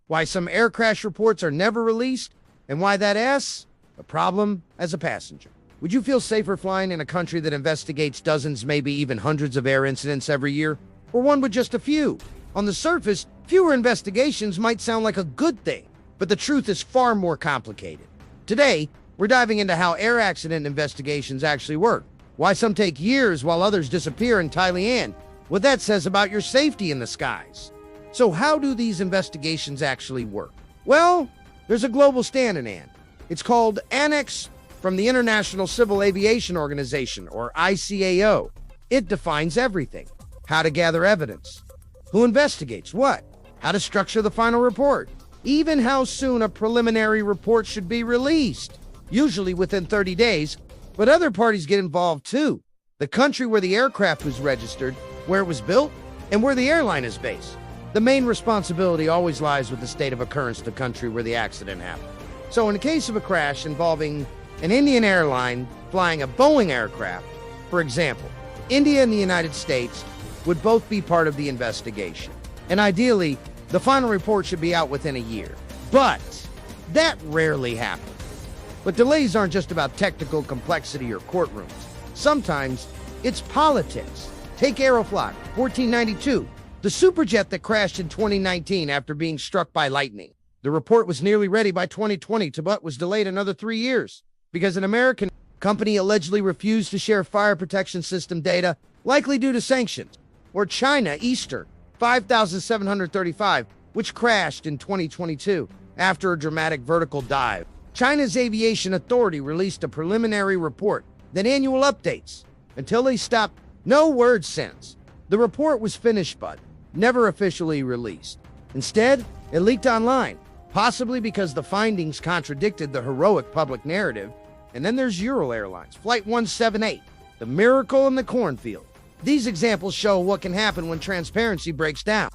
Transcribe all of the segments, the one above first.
why some air crash reports are never released, and why that asks a problem as a passenger. Would you feel safer flying in a country that investigates dozens, maybe even hundreds of air incidents every year, or one with just a few? On the surface, fewer investigations might sound like a good thing, but the truth is far more complicated. Today, we're diving into how air accident investigations actually work, why some take years while others disappear entirely, and what that says about your safety in the skies. So how do these investigations actually work? Well, there's a global standard, and it's called Annex from the International Civil Aviation Organization, or ICAO. It defines everything: how to gather evidence, who investigates what, how to structure the final report, even how soon a preliminary report should be released, usually within 30 days, but other parties get involved too. The country where the aircraft was registered, where it was built, and where the airline is based. The main responsibility always lies with the state of occurrence, the country where the accident happened. So in the case of a crash involving an Indian airline flying a Boeing aircraft, for example, India and the United States would both be part of the investigation. And ideally, the final report should be out within a year. But that rarely happens. But delays aren't just about technical complexity or courtrooms. Sometimes it's politics. Take Aeroflot 1492, the Superjet that crashed in 2019 after being struck by lightning. The report was nearly ready by 2020, but was delayed another 3 years because an American company allegedly refused to share fire protection system data, likely due to sanctions. Or China Eastern 5735, which crashed in 2022 after a dramatic vertical dive. China's Aviation Authority released a preliminary report, then annual updates, until they stopped. No word since. The report was finished but never officially released. Instead, it leaked online, possibly because the findings contradicted the heroic public narrative. And then there's Ural Airlines, Flight 178, the miracle in the cornfield. These examples show what can happen when transparency breaks down.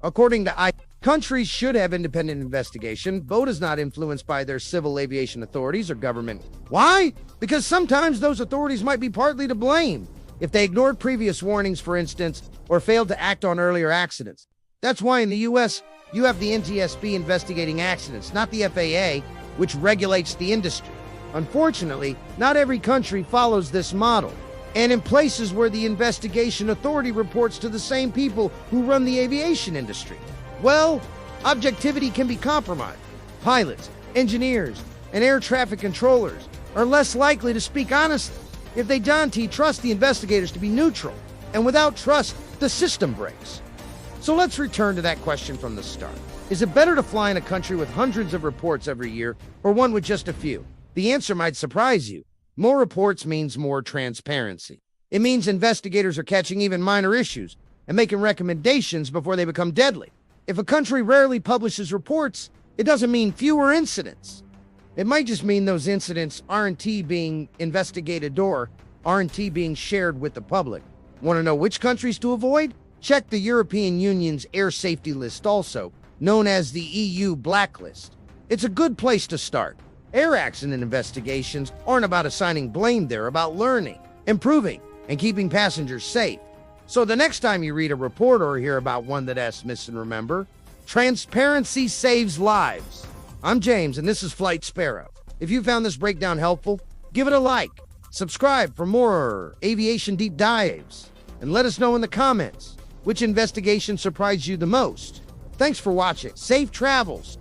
According to countries should have independent investigation. Boat is not influenced by their civil aviation authorities or government. Why? Because sometimes those authorities might be partly to blame if they ignored previous warnings, for instance, or failed to act on earlier accidents. That's why in the U.S., you have the NTSB investigating accidents, not the FAA, which regulates the industry. Unfortunately, not every country follows this model. And in places where the investigation authority reports to the same people who run the aviation industry, well, objectivity can be compromised. Pilots, engineers, and air traffic controllers are less likely to speak honestly if they don't trust the investigators to be neutral. And without trust, the system breaks. So let's return to that question from the start. Is it better to fly in a country with hundreds of reports every year, or one with just a few? The answer might surprise you. More reports means more transparency. It means investigators are catching even minor issues and making recommendations before they become deadly. If a country rarely publishes reports, it doesn't mean fewer incidents. It might just mean those incidents aren't being investigated or aren't being shared with the public. Want to know which countries to avoid? Check the European Union's air safety list, also known as the EU Blacklist. It's a good place to start. Air accident investigations aren't about assigning blame, they're about learning, improving, and keeping passengers safe. So the next time you read a report or hear about one that asks miss and remember, transparency saves lives. I'm James, and this is Flight Sparrow. If you found this breakdown helpful, give it a like, subscribe for more aviation deep dives, and let us know in the comments which investigation surprised you the most. Thanks for watching. Safe travels.